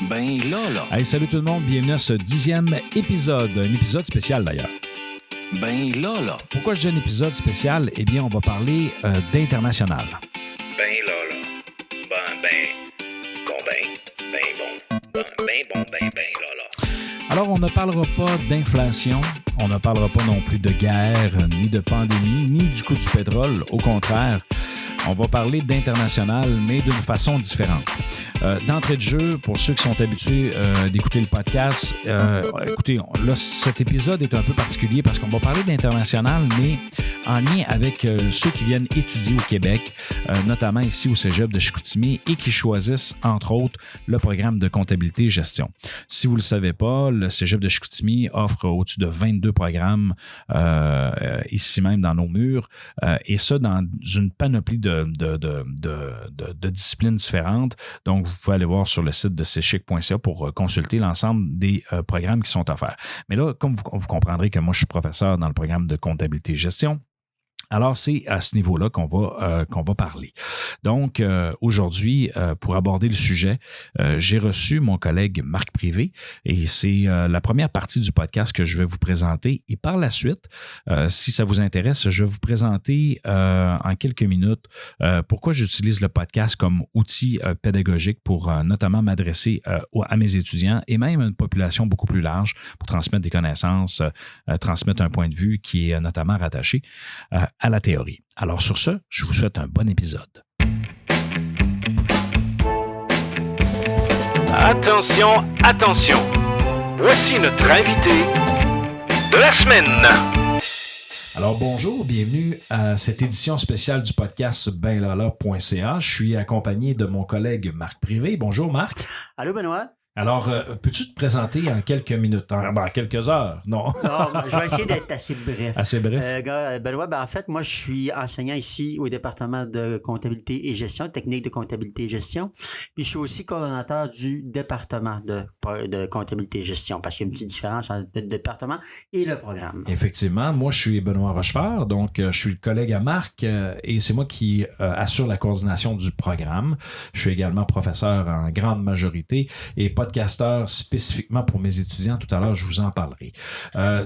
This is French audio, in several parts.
Ben là. Hey, salut tout le monde, bienvenue à ce 10e épisode, un épisode spécial d'ailleurs. Ben là. Pourquoi je dis un épisode spécial? Eh bien, on va parler d'international. Ben là. Ben là. Alors, on ne parlera pas d'inflation, on ne parlera pas non plus de guerre, ni de pandémie, ni du coût du pétrole. Au contraire, on va parler d'international, mais d'une façon différente. D'entrée de jeu, pour ceux qui sont habitués d'écouter le podcast, écoutez, là, cet épisode est un peu particulier parce qu'on va parler d'international, mais en lien avec ceux qui viennent étudier au Québec, notamment ici au Cégep de Chicoutimi, et qui choisissent, entre autres, le programme de comptabilité et gestion. Si vous ne le savez pas, le Cégep de Chicoutimi offre au-dessus de 22 programmes ici même dans nos murs, et ça dans une panoplie de disciplines différentes. Donc, vous pouvez aller voir sur le site de cchic.ca pour consulter l'ensemble des programmes qui sont offerts. Mais là, comme vous comprendrez que moi, je suis professeur dans le programme de comptabilité et gestion, alors, c'est à ce niveau-là qu'on va parler. Donc, aujourd'hui, pour aborder le sujet, j'ai reçu mon collègue Marc Privé et c'est la première partie du podcast que je vais vous présenter. Et par la suite, si ça vous intéresse, je vais vous présenter en quelques minutes pourquoi j'utilise le podcast comme outil pédagogique pour notamment m'adresser à mes étudiants et même à une population beaucoup plus large pour transmettre des connaissances, transmettre un point de vue qui est notamment rattaché à la théorie. Alors sur ce, je vous souhaite un bon épisode. Attention. Voici notre invité de la semaine. Alors bonjour, bienvenue à cette édition spéciale du podcast benlala.ca. Je suis accompagné de mon collègue Marc Privé. Bonjour Marc. Allô Benoît. Alors, peux-tu te présenter en quelques minutes, en quelques heures? Non. Non, je vais essayer d'être assez bref. Assez bref. Benoît, en fait, moi, je suis enseignant ici au département de comptabilité et gestion, technique de comptabilité et gestion. Puis, je suis aussi coordonnateur du département de comptabilité et gestion, parce qu'il y a une petite différence entre le département et le programme. Effectivement, moi, je suis Benoît Rochefort, donc je suis le collègue à Marc et c'est moi qui assure la coordination du programme. Je suis également professeur en grande majorité et podcasteur spécifiquement pour mes étudiants. Tout à l'heure, je vous en parlerai.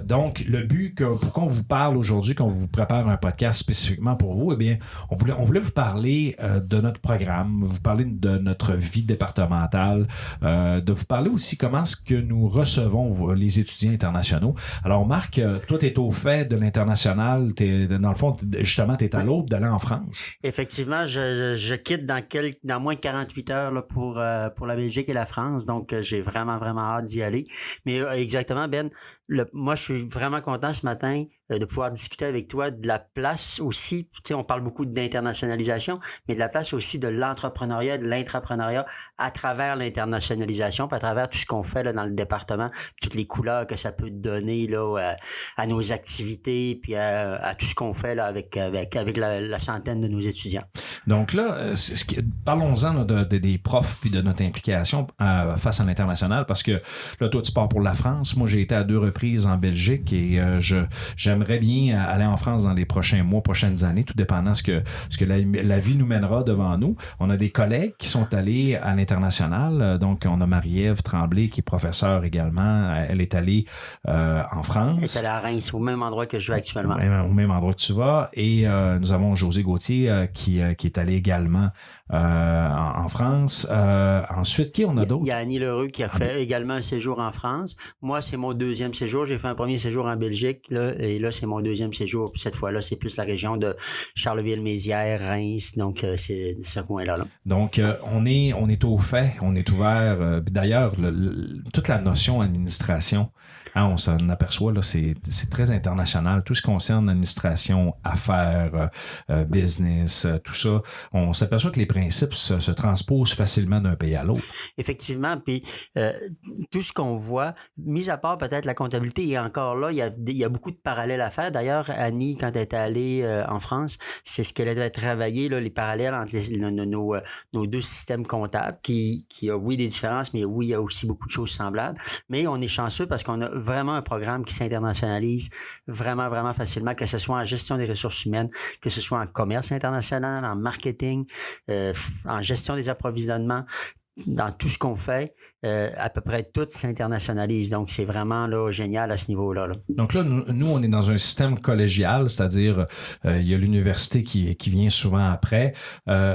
Donc, le but pourquoi on vous parle aujourd'hui, qu'on vous prépare un podcast spécifiquement pour vous, eh bien, on voulait vous parler de notre programme, vous parler de notre vie départementale, de vous parler aussi comment est-ce que nous recevons les étudiants internationaux. Alors, Marc, toi, tu es au fait de l'international. Dans le fond, justement, tu es à l'aube d'aller en France. Effectivement, je quitte dans moins de 48 heures là, pour la Belgique et la France. Donc, j'ai vraiment hâte d'y aller. Mais exactement, Ben, moi, je suis vraiment content ce matin de pouvoir discuter avec toi de la place aussi. Tu sais, on parle beaucoup d'internationalisation, mais de la place aussi de l'entrepreneuriat, de l'intrapreneuriat à travers l'internationalisation, puis à travers tout ce qu'on fait là, dans le département, toutes les couleurs que ça peut donner là, à nos activités, puis à tout ce qu'on fait là, avec la centaine de nos étudiants. Donc là, parlons-en là, des profs puis de notre implication face à l'international, parce que là, toi, tu pars pour la France. Moi, j'ai été à 2 reprises en Belgique et j'aimerais bien aller en France dans les prochains mois, prochaines années, tout dépendant ce que la vie nous mènera devant nous. On a des collègues qui sont allés à l'international. Donc, on a Marie-Ève Tremblay qui est professeure également. Elle est allée en France. Elle est allée à Reims, au même endroit que je vais actuellement. Au même endroit que tu vas. Et nous avons José Gauthier qui est allé également en France. Ensuite, qui on a d'autres? Il y a Annie Leroux qui a fait également un séjour en France. Moi, c'est mon 2e séjour. J'ai fait un premier séjour en Belgique, là, et là, c'est mon 2e séjour. Puis cette fois-là, c'est plus la région de Charleville-Mézières, Reims. Donc, c'est ce coin-là. Là. Donc, on est au fait, on est ouvert. D'ailleurs, toute la notion administration, on s'en aperçoit, là, c'est très international. Tout ce qui concerne administration, affaires, business, tout ça, on s'aperçoit que les principes se transposent facilement d'un pays à l'autre. Effectivement, puis tout ce qu'on voit, mis à part peut-être la comptabilité, et encore là, il y a beaucoup de parallèles à faire. D'ailleurs, Annie, quand elle est allée en France, c'est ce qu'elle a travaillé, là, les parallèles entre nos 2 systèmes comptables, qui a, oui, des différences, mais oui, il y a aussi beaucoup de choses semblables. Mais on est chanceux parce qu'on a vraiment un programme qui s'internationalise vraiment facilement, que ce soit en gestion des ressources humaines, que ce soit en commerce international, en marketing, en gestion des approvisionnements. dans tout ce qu'on fait, à peu près tout s'internationalise. Donc, c'est vraiment là, génial à ce niveau-là. Là. Donc là, nous, on est dans un système collégial, c'est-à-dire il y a l'université qui vient souvent après.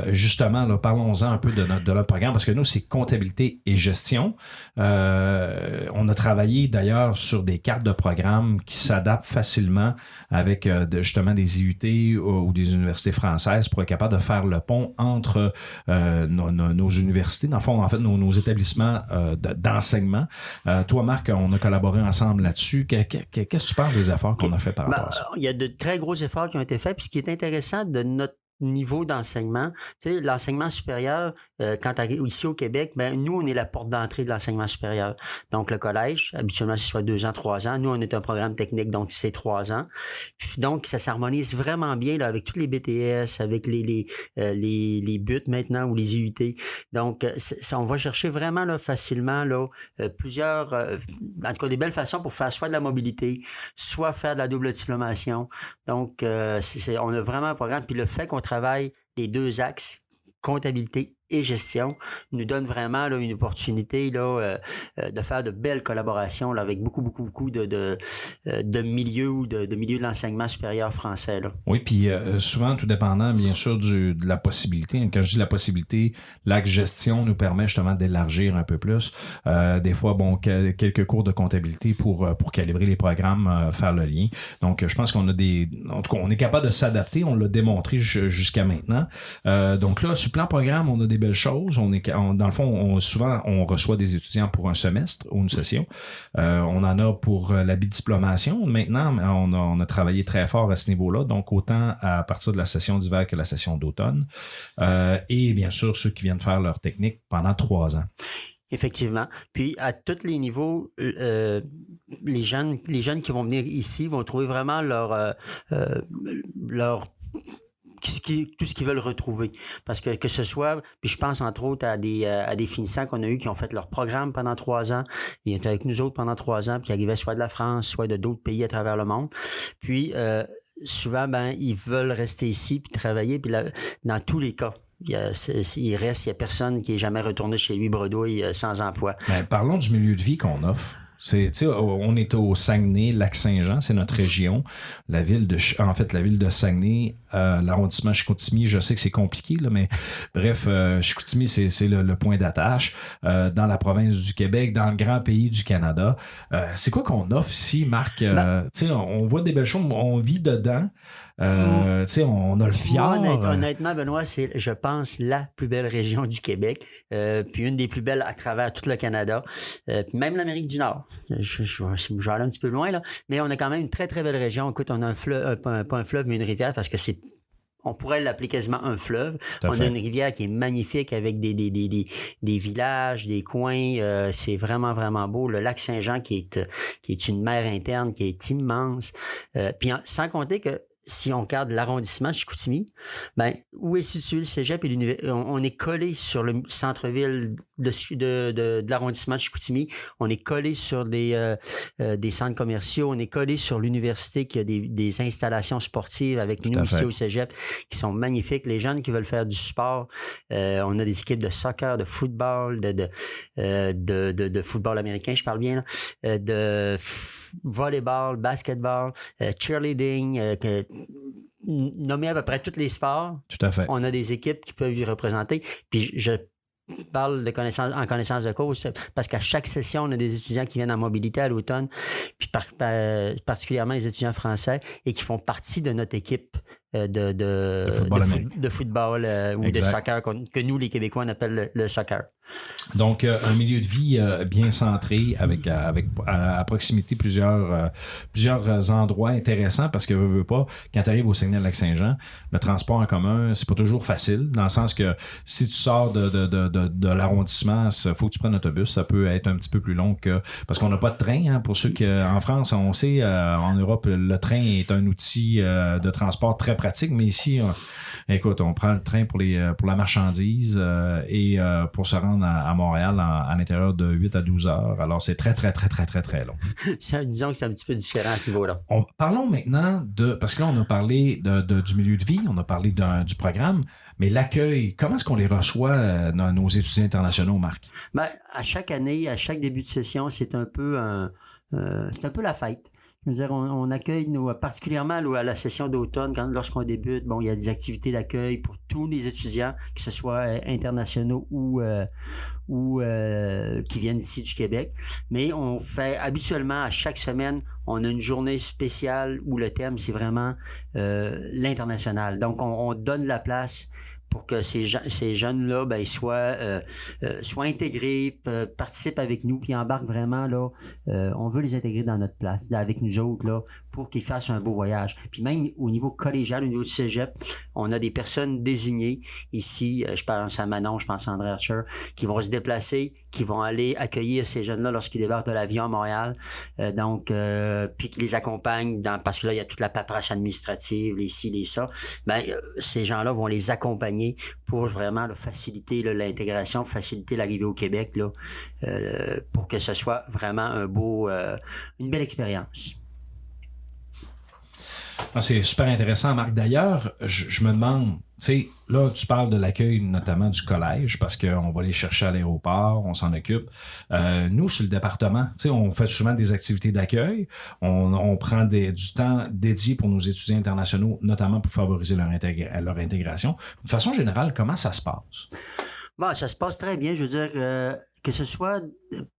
Justement, là, parlons-en un peu de notre programme, parce que nous, c'est comptabilité et gestion. On a travaillé d'ailleurs sur des cartes de programme qui s'adaptent facilement avec justement des IUT ou des universités françaises pour être capable de faire le pont entre nos universités, dans le fond, en fait, nos établissements d'enseignement. Toi, Marc, on a collaboré ensemble là-dessus. Qu'est-ce que tu penses des efforts qu'on a fait par rapport à ça? Il y a de très gros efforts qui ont été faits. Puis ce qui est intéressant de notre niveau d'enseignement, tu sais, l'enseignement supérieur, quand tu arrives ici au Québec, ben nous, on est la porte d'entrée de l'enseignement supérieur. Donc, le collège, habituellement, c'est soit 2 ans, 3 ans. Nous, on est un programme technique, donc c'est 3 ans. Puis, donc, ça s'harmonise vraiment bien là, avec tous les BTS, avec les BUT maintenant ou les IUT. Donc, ça, on va chercher vraiment là, facilement là, plusieurs, en tout cas, des belles façons pour faire soit de la mobilité, soit faire de la double diplomation. Donc, on a vraiment un programme. Puis le fait qu'on travaille les 2 axes, comptabilité et gestion, nous donne vraiment là, une opportunité là, de faire de belles collaborations là, avec beaucoup de milieux ou de milieux de l'enseignement supérieur français. Là. Oui, puis souvent, tout dépendant, bien sûr, de la possibilité. Quand je dis la possibilité, l'axe gestion nous permet justement d'élargir un peu plus. Des fois, bon, quelques cours de comptabilité pour calibrer les programmes, faire le lien. Donc, je pense qu'on a en tout cas, on est capable de s'adapter. On l'a démontré jusqu'à maintenant. Donc là, sur le plan programme, on a des belles choses. Dans le fond, souvent, on reçoit des étudiants pour un semestre ou une session. On en a pour la bidiplomation. Maintenant, on a travaillé très fort à ce niveau-là, donc autant à partir de la session d'hiver que la session d'automne. Et bien sûr, ceux qui viennent faire leur technique pendant 3 ans. Effectivement. Puis, à tous les niveaux, les jeunes qui vont venir ici vont trouver vraiment leur tout ce qu'ils veulent retrouver. Parce que ce soit, puis je pense entre autres à des finissants qu'on a eu qui ont fait leur programme pendant 3 ans, ils étaient avec nous autres pendant 3 ans, puis qui arrivaient soit de la France, soit de d'autres pays à travers le monde. Puis souvent, ils veulent rester ici puis travailler, puis là, dans tous les cas. Il n'y a personne qui n'est jamais retourné chez lui bredouille sans emploi. Ben, parlons du milieu de vie qu'on offre. On est au Saguenay, Lac-Saint-Jean, c'est notre région. La ville de Saguenay, l'arrondissement Chicoutimi, je sais que c'est compliqué, là, mais bref, Chicoutimi, c'est le point d'attache. Dans la province du Québec, dans le grand pays du Canada. C'est quoi qu'on offre ici, Marc? On voit des belles choses, on vit dedans. On a le fjord. Honnêtement, Benoît, c'est, je pense, la plus belle région du Québec, puis une des plus belles à travers tout le Canada, puis même l'Amérique du Nord. Je vais aller un petit peu loin, là, mais on a quand même une très, très belle région. Écoute, on a un fleuve, pas un fleuve, mais une rivière, parce que on pourrait l'appeler quasiment un fleuve. On a une rivière qui est magnifique avec des villages, des coins. C'est vraiment, vraiment beau. Le lac Saint-Jean qui est une mer interne qui est immense. Puis sans compter que si on regarde l'arrondissement de Chicoutimi, où est situé le cégep et l'université? On est collé sur le centre-ville de l'arrondissement de Chicoutimi. On est collé sur des centres commerciaux. On est collé sur l'université qui a des installations sportives avec nous ici au cégep qui sont magnifiques. Les jeunes qui veulent faire du sport, on a des équipes de soccer, de football, de football américain, je parle bien, là, de volleyball, basketball, cheerleading, nommer à peu près tous les sports. Tout à fait. On a des équipes qui peuvent y représenter. Puis je parle en connaissance de cause parce qu'à chaque session, on a des étudiants qui viennent en mobilité à l'automne, puis particulièrement les étudiants français et qui font partie de notre équipe de football ou de soccer que nous, les Québécois, on appelle le soccer. Donc, un milieu de vie bien centré avec à proximité plusieurs endroits intéressants parce que veux pas, quand tu arrives au Saguenay-Lac-Saint-Jean, le transport en commun, c'est pas toujours facile dans le sens que si tu sors de l'arrondissement, il faut que tu prennes l'autobus, ça peut être un petit peu plus long parce qu'on n'a pas de train. Pour ceux qui, en France, on sait, en Europe, le train est un outil de transport très pratique, mais ici, écoute, on prend le train pour la marchandise et pour se rendre à Montréal à l'intérieur de 8 à 12 heures. Alors, c'est très, très, très, très, très, très long. Disons que c'est un petit peu différent à ce niveau-là. Parlons maintenant parce que là, on a parlé du milieu de vie, on a parlé du programme, mais l'accueil, comment est-ce qu'on les reçoit, nos étudiants internationaux, Marc? Ben, à chaque année, à chaque début de session, c'est un peu la fête. Je veux dire, on accueille particulièrement à la session d'automne, lorsqu'on débute, bon, il y a des activités d'accueil pour tous les étudiants, que ce soit internationaux ou qui viennent ici du Québec. Mais on fait habituellement, à chaque semaine, on a une journée spéciale où le thème, c'est vraiment l'international. Donc, on donne la place pour que ces jeunes-là soient intégrés, participent avec nous, puis embarquent vraiment là. On veut les intégrer dans notre place, avec nous autres, là, pour qu'ils fassent un beau voyage. Puis même au niveau collégial, au niveau du cégep, on a des personnes désignées ici, je pense à Manon, je pense à André Archer, qui vont se déplacer, qui vont aller accueillir ces jeunes-là lorsqu'ils débarquent de l'avion à Montréal. Puis qui les accompagnent parce que là, il y a toute la paperasse administrative, les ci, les ça. Ces gens-là vont les accompagner pour vraiment faciliter l'intégration, faciliter l'arrivée au Québec, là, pour que ce soit vraiment une belle expérience. C'est super intéressant, Marc. D'ailleurs, je me demande, tu sais, là, tu parles de l'accueil notamment du collège parce qu'on va les chercher à l'aéroport, on s'en occupe. Nous, sur le département, tu sais, on fait souvent des activités d'accueil. On prend du temps dédié pour nos étudiants internationaux, notamment pour favoriser leur intégration. De façon générale, comment ça se passe? Bon, ça se passe très bien. Je veux dire, que ce soit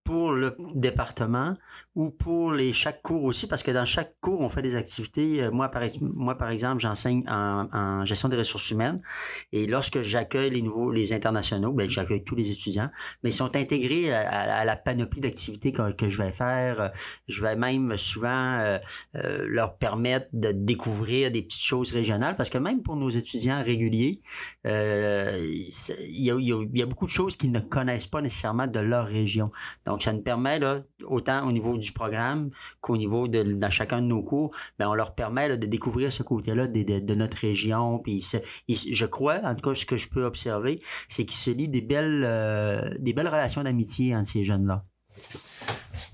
pour le département ou pour chaque cours aussi, parce que dans chaque cours, on fait des activités. Moi, par exemple, j'enseigne en gestion des ressources humaines et lorsque j'accueille les internationaux, j'accueille tous les étudiants, mais ils sont intégrés à la panoplie d'activités que je vais faire. Je vais même souvent leur permettre de découvrir des petites choses régionales, parce que même pour nos étudiants réguliers, il y a beaucoup de choses qu'ils ne connaissent pas nécessairement de leur région. Donc, ça nous permet, là, autant au niveau du programme qu'au niveau dans chacun de nos cours, on leur permet là, de découvrir ce côté-là de notre région. Puis je crois, en tout cas, ce que je peux observer, c'est qu'il se lie des belles relations d'amitié entre ces jeunes-là.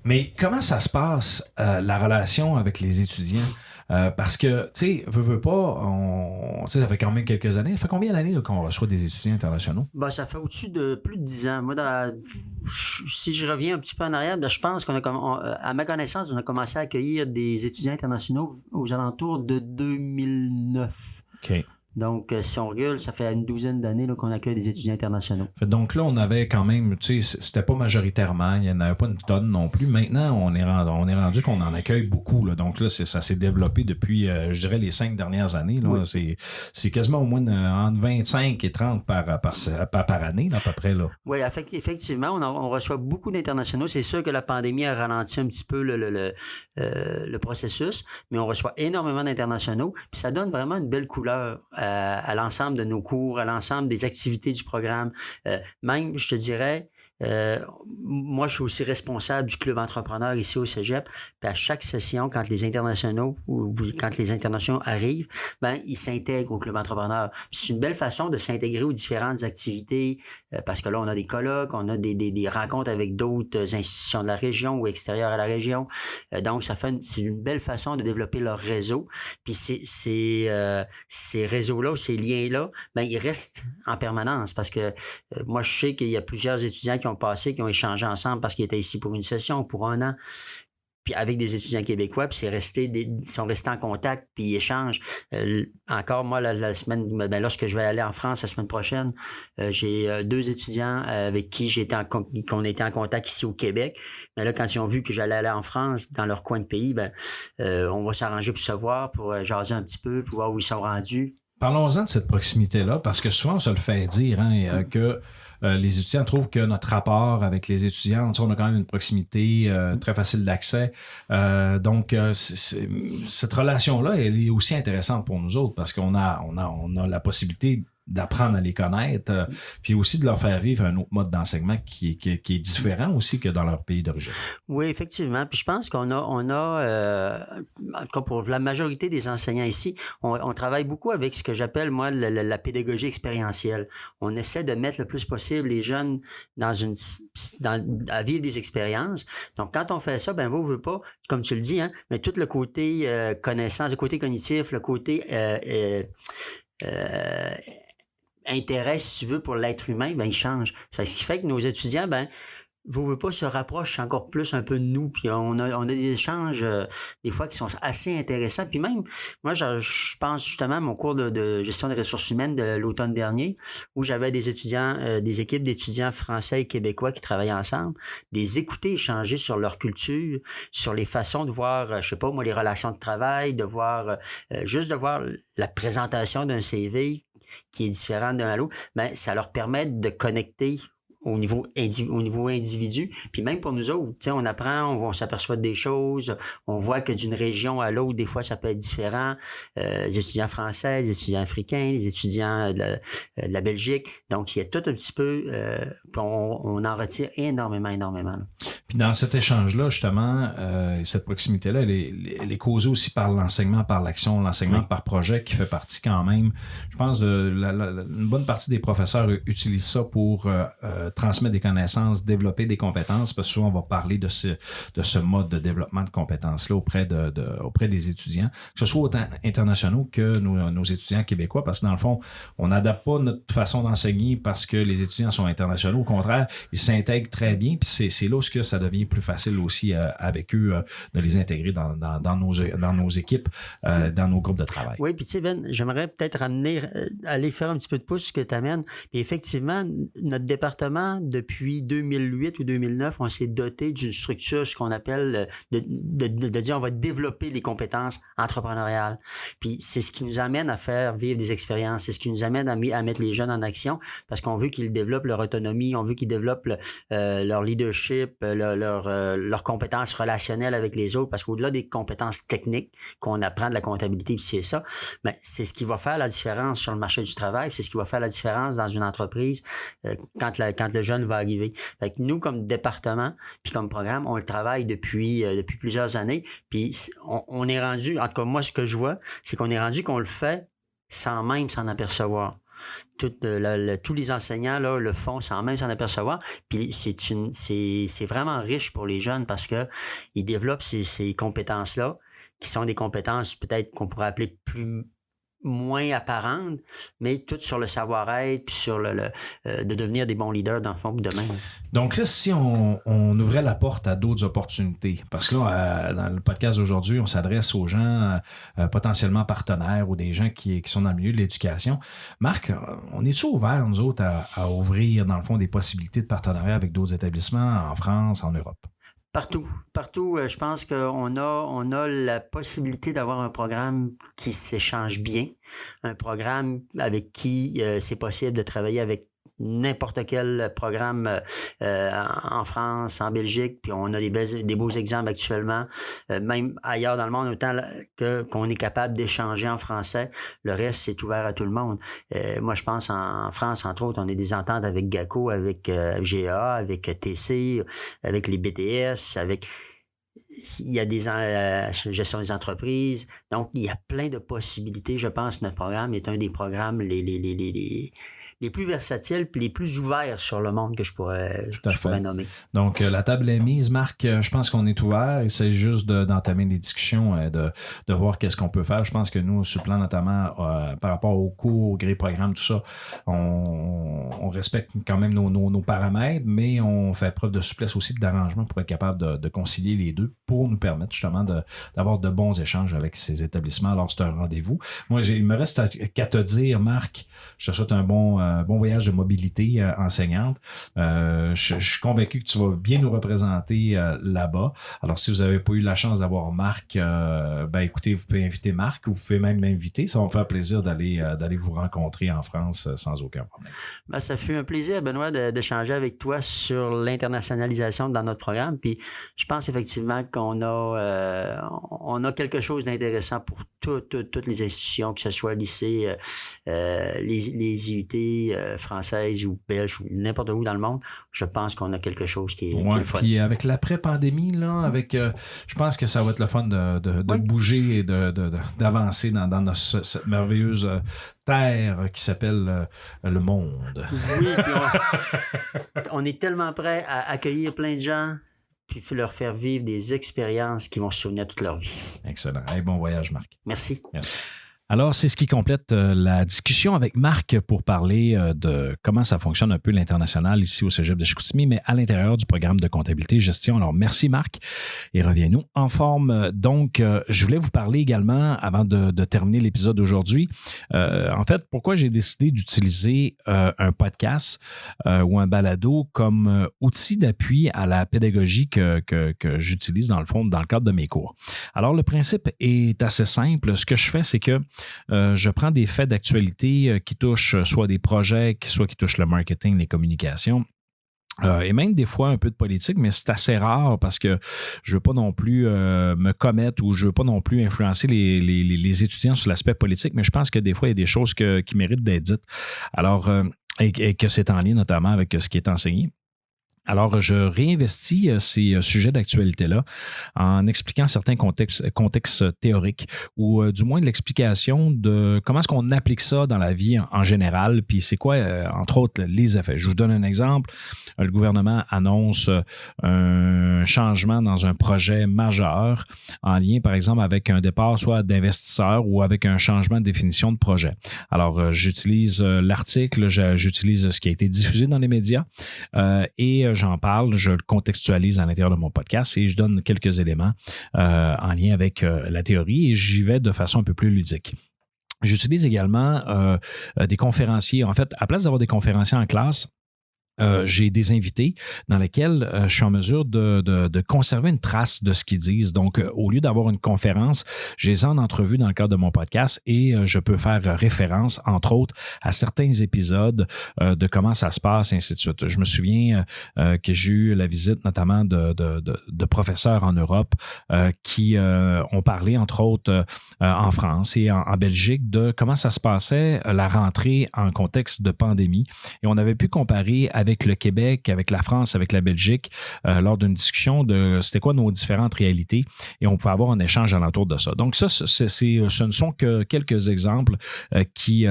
Mais comment ça se passe, la relation avec les étudiants? Parce que, tu sais, veux pas, ça fait quand même quelques années. Ça fait combien d'années là, qu'on reçoit des étudiants internationaux? Ça fait au-dessus de plus de 10 ans. Moi, si je reviens un petit peu en arrière, je pense à ma connaissance, on a commencé à accueillir des étudiants internationaux aux alentours de 2009. OK. Donc, si on regarde, ça fait une douzaine d'années là, qu'on accueille des étudiants internationaux. Donc là, on avait quand même, tu sais, c'était pas majoritairement, il n'y en avait pas une tonne non plus. Maintenant, on est rendu qu'on en accueille beaucoup. Là. Donc là, ça s'est développé depuis, je dirais, les 5 dernières années. Là. Oui. C'est quasiment au moins entre 25 et 30 par année, là, à peu près. Là. Oui, effectivement, on reçoit beaucoup d'internationaux. C'est sûr que la pandémie a ralenti un petit peu le processus, mais on reçoit énormément d'internationaux. Puis ça donne vraiment une belle couleur à l'ensemble de nos cours, à l'ensemble des activités du programme. Même, je te dirais, moi, je suis aussi responsable du club entrepreneur ici au Cégep. Puis à chaque session, quand les internationaux arrivent, ils s'intègrent au club entrepreneur. Puis c'est une belle façon de s'intégrer aux différentes activités parce que là, on a des colloques, on a des rencontres avec d'autres institutions de la région ou extérieures à la région. Donc, c'est une belle façon de développer leur réseau. Puis ces réseaux-là, ces liens-là, ils restent en permanence parce que moi, je sais qu'il y a plusieurs étudiants qui ont passé, qui ont échangé ensemble parce qu'ils étaient ici pour une session, pour un an, puis avec des étudiants québécois, puis ils sont restés en contact, puis ils échangent. Encore, moi, la semaine, lorsque je vais aller en France la semaine prochaine, j'ai 2 étudiants avec qui qu'on était en contact ici au Québec. Mais là, quand ils ont vu que j'allais aller en France, dans leur coin de pays, on va s'arranger pour se voir, pour jaser un petit peu, pour voir où ils sont rendus. Parlons-en de cette proximité-là, parce que souvent, on se le fait dire que les étudiants trouvent que notre rapport avec les étudiants, on a quand même une proximité très facile d'accès. Donc, cette relation-là, elle est aussi intéressante pour nous autres parce qu'on a la possibilité d'apprendre à les connaître, puis aussi de leur faire vivre un autre mode d'enseignement qui est différent aussi que dans leur pays d'origine. Oui, effectivement. Puis je pense qu'on a en tout cas pour la majorité des enseignants ici, on travaille beaucoup avec ce que j'appelle, moi, la pédagogie expérientielle. On essaie de mettre le plus possible les jeunes à vivre des expériences. Donc, quand on fait ça, ben vous veut pas, comme tu le dis, hein, mais tout le côté connaissance, le côté cognitif, le côté intérêt, si tu veux, pour l'être humain, ben il change. Ce qui fait que nos étudiants, ben veut pas se rapprochent encore plus un peu de nous, puis on a des échanges des fois qui sont assez intéressants. Puis même, moi, je pense justement à mon cours de gestion des ressources humaines de l'automne dernier, où j'avais des étudiants, des équipes d'étudiants français et québécois qui travaillaient ensemble, des écouter échanger sur leur culture, sur les façons de voir, je sais pas moi, les relations de travail, de voir juste de voir la présentation d'un CV qui est différent d'un à l'autre, ben ça leur permet de connecter au niveau individu, puis même pour nous autres, tu sais, on apprend, on s'aperçoit des choses, on voit que d'une région à l'autre, des fois, ça peut être différent. Les étudiants français, les étudiants africains, les étudiants de la Belgique, donc il y a tout un petit peu, on en retire énormément. Là. Puis dans cet échange-là, justement, cette proximité-là, elle est causée aussi par l'enseignement, par l'action, l'enseignement par projet qui fait partie quand même, je pense, une bonne partie des professeurs utilisent ça pour transmettre des connaissances, développer des compétences, parce que souvent on va parler de ce mode de développement de compétences-là auprès des étudiants, que ce soit autant internationaux que nos étudiants québécois, parce que dans le fond, on n'adapte pas notre façon d'enseigner parce que les étudiants sont internationaux. Au contraire, ils s'intègrent très bien, puis c'est là où ça devient plus facile aussi avec eux de les intégrer dans nos équipes, dans nos groupes de travail. Oui, puis tu sais, Ben, j'aimerais peut-être aller faire un petit peu de pouce ce que tu amènes. Puis effectivement, notre département, depuis 2008 ou 2009, on s'est doté d'une structure, ce qu'on appelle de dire on va développer les compétences entrepreneuriales. Puis c'est ce qui nous amène à faire vivre des expériences, c'est ce qui nous amène à mettre les jeunes en action parce qu'on veut qu'ils développent leur autonomie, on veut qu'ils développent leur leadership, leurs compétences relationnelles avec les autres parce qu'au-delà des compétences techniques qu'on apprend de la comptabilité, puis c'est ça, ben, c'est ce qui va faire la différence sur le marché du travail, c'est ce qui va faire la différence dans une entreprise quand le jeune va arriver. Fait que nous, comme département, puis comme programme, on le travaille depuis plusieurs années, puis on est rendu, en tout cas moi, ce que je vois, c'est qu'on est rendu qu'on le fait sans même s'en apercevoir. Tous les enseignants là, le font sans même s'en apercevoir, puis c'est vraiment riche pour les jeunes parce que ils développent ces compétences-là, qui sont des compétences peut-être qu'on pourrait appeler moins apparentes, mais toutes sur le savoir-être puis sur de devenir des bons leaders dans le fond demain. Donc là, si on ouvrait la porte à d'autres opportunités, parce que là, dans le podcast d'aujourd'hui, on s'adresse aux gens potentiellement partenaires ou des gens qui sont dans le milieu de l'éducation. Marc, on est-tu ouvert, nous autres, à ouvrir, dans le fond, des possibilités de partenariat avec d'autres établissements en France, en Europe? Partout, je pense qu'on a la possibilité d'avoir un programme qui s'échange bien, un programme avec qui c'est possible de travailler avec n'importe quel programme en France, en Belgique, puis on a des beaux exemples actuellement, même ailleurs dans le monde, autant qu'on est capable d'échanger en français, le reste, c'est ouvert à tout le monde. Moi, je pense en France, entre autres, on a des ententes avec GACO, avec FGA, avec TC, avec les BTS, il y a des gestion des entreprises, donc il y a plein de possibilités. Je pense que notre programme est un des programmes les plus versatiles et les plus ouverts sur le monde que je pourrais nommer. Donc, la table est mise. Marc, je pense qu'on est ouvert. Il s'agit juste d'entamer les discussions, de voir qu'est-ce qu'on peut faire. Je pense que nous, sur le plan notamment par rapport aux cours, aux grilles programmes, tout ça, on respecte quand même nos paramètres, mais on fait preuve de souplesse aussi d'arrangement pour être capable de concilier les deux pour nous permettre justement d'avoir de bons échanges avec ces établissements. Alors, c'est un rendez-vous. Moi, il me reste qu'à te dire, Marc, je te souhaite un bon bon voyage de mobilité enseignante. Je suis convaincu que tu vas bien nous représenter là-bas. Alors, si vous n'avez pas eu la chance d'avoir Marc, écoutez, vous pouvez inviter Marc ou vous pouvez même m'inviter. Ça va me faire plaisir d'aller vous rencontrer en France sans aucun problème. Ça fut un plaisir, Benoît, d'échanger avec toi sur l'internationalisation dans notre programme. Puis, je pense effectivement qu'on a quelque chose d'intéressant pour toutes les institutions, que ce soit lycée, les IUT françaises ou belges ou n'importe où dans le monde. Je pense qu'on a quelque chose qui est le fun. Puis avec l'après-pandémie, là, je pense que ça va être le fun de bouger et d'avancer dans cette merveilleuse terre qui s'appelle le monde. Oui, puis on est tellement prêt à accueillir plein de gens puis leur faire vivre des expériences qui vont se souvenir toute leur vie. Excellent. Hey, bon voyage, Marc. Merci. Alors, c'est ce qui complète la discussion avec Marc pour parler de comment ça fonctionne un peu l'international ici au Cégep de Chicoutimi, mais à l'intérieur du programme de comptabilité gestion. Alors, merci Marc et reviens-nous en forme. Donc, je voulais vous parler également, avant de terminer l'épisode d'aujourd'hui, en fait, pourquoi j'ai décidé d'utiliser un podcast ou un balado comme outil d'appui à la pédagogie que j'utilise dans le fond, dans le cadre de mes cours. Alors, le principe est assez simple. Ce que je fais, c'est que je prends des faits d'actualité qui touchent soit des projets, soit qui touchent le marketing, les communications. Et même des fois un peu de politique, mais c'est assez rare parce que je ne veux pas non plus me commettre ou je ne veux pas non plus influencer les étudiants sur l'aspect politique, mais je pense que des fois, il y a des choses qui méritent d'être dites. Alors, et que c'est en lien notamment avec ce qui est enseigné. Alors, je réinvestis ces sujets d'actualité-là en expliquant certains contextes théoriques ou du moins de l'explication de comment est-ce qu'on applique ça dans la vie en général, puis c'est quoi, entre autres, les effets. Je vous donne un exemple. Le gouvernement annonce un changement dans un projet majeur en lien, par exemple, avec un départ soit d'investisseurs ou avec un changement de définition de projet. Alors, j'utilise l'article, j'utilise ce qui a été diffusé dans les médias et j'en parle, je le contextualise à l'intérieur de mon podcast et je donne quelques éléments en lien avec la théorie et j'y vais de façon un peu plus ludique. J'utilise également des conférenciers. En fait, à place d'avoir des conférenciers en classe, j'ai des invités dans lesquels je suis en mesure de conserver une trace de ce qu'ils disent. Donc, au lieu d'avoir une conférence, je les ai en entrevue dans le cadre de mon podcast et je peux faire référence, entre autres, à certains épisodes de comment ça se passe, et ainsi de suite. Je me souviens que j'ai eu la visite notamment de professeurs en Europe qui ont parlé, entre autres, en France et en Belgique, de comment ça se passait la rentrée en contexte de pandémie. Et on avait pu comparer avec le Québec, avec la France, avec la Belgique, lors d'une discussion de c'était quoi nos différentes réalités et on pouvait avoir un échange alentour de ça. Donc ça, ce ne sont que quelques exemples qui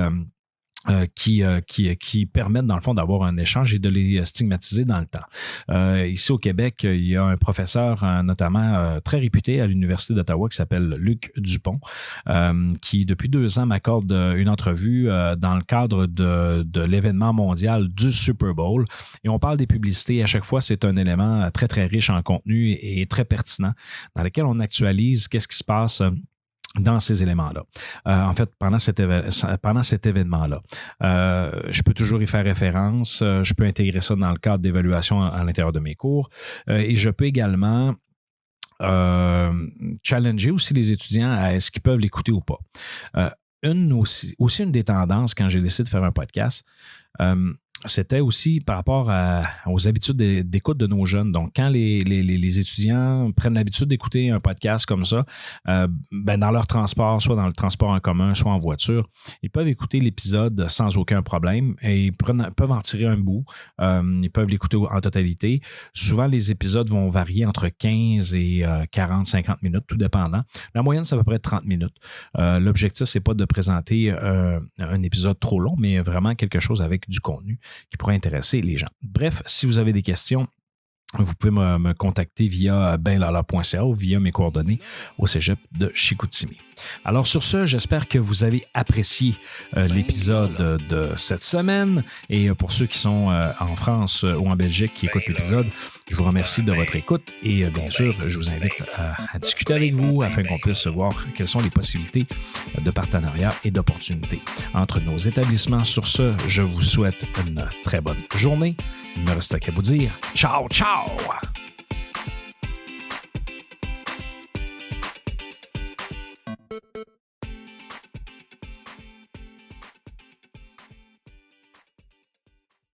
permettent, dans le fond, d'avoir un échange et de les stigmatiser dans le temps. Ici au Québec, il y a un professeur notamment très réputé à l'Université d'Ottawa qui s'appelle Luc Dupont, qui depuis 2 ans m'accorde une entrevue dans le cadre de l'événement mondial du Super Bowl. Et on parle des publicités. À chaque fois, c'est un élément très, très riche en contenu et très pertinent dans lequel on actualise qu'est-ce qui se passe dans ces éléments-là. En fait, pendant cet événement-là. Je peux toujours y faire référence. Je peux intégrer ça dans le cadre d'évaluation à l'intérieur de mes cours. Et je peux également challenger aussi les étudiants à est-ce qu'ils peuvent l'écouter ou pas. Aussi une des tendances quand j'ai décidé de faire un podcast, c'était aussi par rapport aux habitudes d'écoute de nos jeunes. Donc, quand les étudiants prennent l'habitude d'écouter un podcast comme ça, dans leur transport, soit dans le transport en commun, soit en voiture, ils peuvent écouter l'épisode sans aucun problème et ils peuvent en tirer un bout. Ils peuvent l'écouter en totalité. Souvent, les épisodes vont varier entre 15 et 40, 50 minutes, tout dépendant. La moyenne, c'est à peu près 30 minutes. L'objectif, c'est pas de présenter un épisode trop long, mais vraiment quelque chose avec du contenu qui pourrait intéresser les gens. Bref, si vous avez des questions, vous pouvez me contacter via benlala.ca ou via mes coordonnées au Cégep de Chicoutimi. Alors sur ce, j'espère que vous avez apprécié l'épisode de cette semaine. Et pour ceux qui sont en France ou en Belgique qui écoutent l'épisode, Je vous remercie de votre écoute et bien sûr, je vous invite à discuter avec vous afin qu'on puisse voir quelles sont les possibilités de partenariat et d'opportunités entre nos établissements. Sur ce, je vous souhaite une très bonne journée. Il me reste qu'à vous dire ciao, ciao!